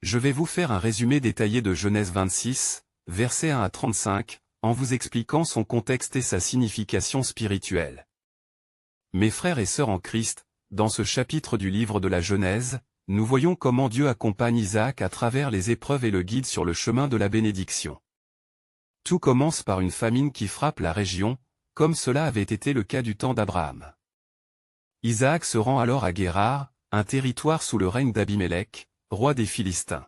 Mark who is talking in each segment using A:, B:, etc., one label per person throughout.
A: Je vais vous faire un résumé détaillé de Genèse 26, versets 1 à 35, en vous expliquant son contexte et sa signification spirituelle. Mes frères et sœurs en Christ, dans ce chapitre du livre de la Genèse, nous voyons comment Dieu accompagne Isaac à travers les épreuves et le guide sur le chemin de la bénédiction. Tout commence par une famine qui frappe la région, comme cela avait été le cas du temps d'Abraham. Isaac se rend alors à Guérar, un territoire sous le règne d'Abimélec, roi des Philistins.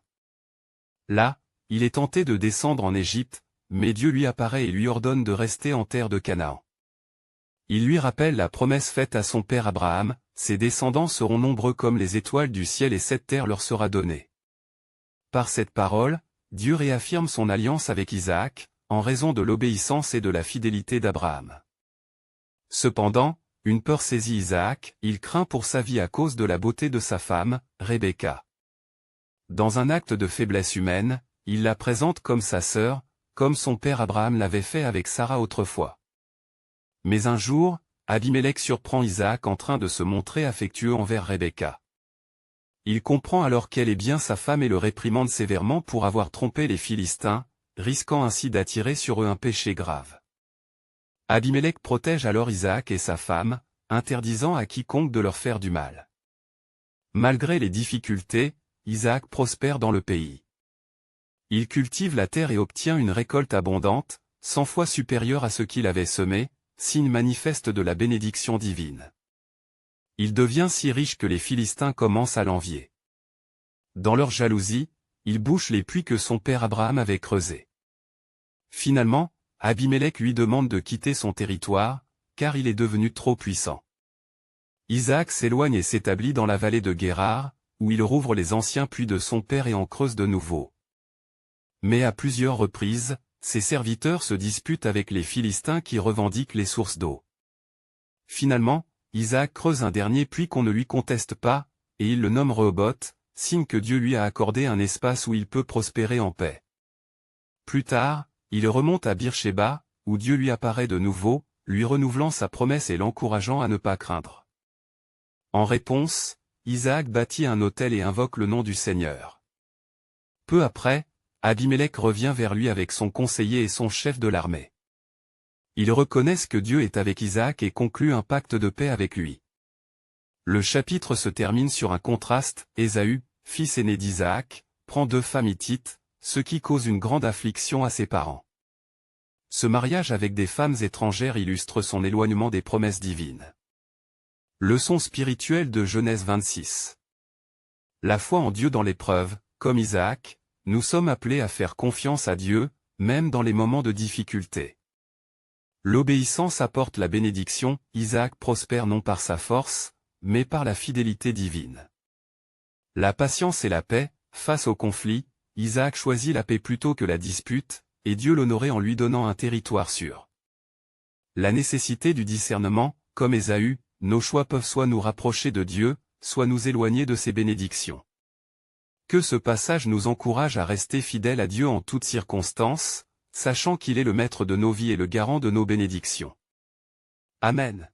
A: Là, il est tenté de descendre en Égypte, mais Dieu lui apparaît et lui ordonne de rester en terre de Canaan. Il lui rappelle la promesse faite à son père Abraham, ses descendants seront nombreux comme les étoiles du ciel et cette terre leur sera donnée. Par cette parole, Dieu réaffirme son alliance avec Isaac, en raison de l'obéissance et de la fidélité d'Abraham. Cependant, une peur saisit Isaac, il craint pour sa vie à cause de la beauté de sa femme, Rebecca. Dans un acte de faiblesse humaine, il la présente comme sa sœur, comme son père Abraham l'avait fait avec Sarah autrefois. Mais un jour, Abimélec surprend Isaac en train de se montrer affectueux envers Rebecca. Il comprend alors qu'elle est bien sa femme et le réprimande sévèrement pour avoir trompé les Philistins, risquant ainsi d'attirer sur eux un péché grave. Abimélec protège alors Isaac et sa femme, interdisant à quiconque de leur faire du mal. Malgré les difficultés, Isaac prospère dans le pays. Il cultive la terre et obtient une récolte abondante, 100 fois supérieure à ce qu'il avait semé, signe manifeste de la bénédiction divine. Il devient si riche que les Philistins commencent à l'envier. Dans leur jalousie, il bouche les puits que son père Abraham avait creusés. Finalement, Abimélec lui demande de quitter son territoire, car il est devenu trop puissant. Isaac s'éloigne et s'établit dans la vallée de Guérar, où il rouvre les anciens puits de son père et en creuse de nouveaux. Mais à plusieurs reprises, ses serviteurs se disputent avec les Philistins qui revendiquent les sources d'eau. Finalement, Isaac creuse un dernier puits qu'on ne lui conteste pas, et il le nomme Rehoboth, signe que Dieu lui a accordé un espace où il peut prospérer en paix. Plus tard, il remonte à Beersheba, où Dieu lui apparaît de nouveau, lui renouvelant sa promesse et l'encourageant à ne pas craindre. En réponse, Isaac bâtit un autel et invoque le nom du Seigneur. Peu après, Abimélec revient vers lui avec son conseiller et son chef de l'armée. Ils reconnaissent que Dieu est avec Isaac et concluent un pacte de paix avec lui. Le chapitre se termine sur un contraste, Ésaü, fils aîné d'Isaac, prend 2 femmes hittites, ce qui cause une grande affliction à ses parents. Ce mariage avec des femmes étrangères illustre son éloignement des promesses divines. Leçon spirituelle de Genèse 26. La foi en Dieu dans l'épreuve, comme Isaac, nous sommes appelés à faire confiance à Dieu, même dans les moments de difficulté. L'obéissance apporte la bénédiction, Isaac prospère non par sa force, mais par la fidélité divine. La patience et la paix, face au conflit, Isaac choisit la paix plutôt que la dispute, et Dieu l'honorait en lui donnant un territoire sûr. La nécessité du discernement, comme Ésaü, nos choix peuvent soit nous rapprocher de Dieu, soit nous éloigner de ses bénédictions. Que ce passage nous encourage à rester fidèles à Dieu en toutes circonstances, sachant qu'il est le maître de nos vies et le garant de nos bénédictions. Amen.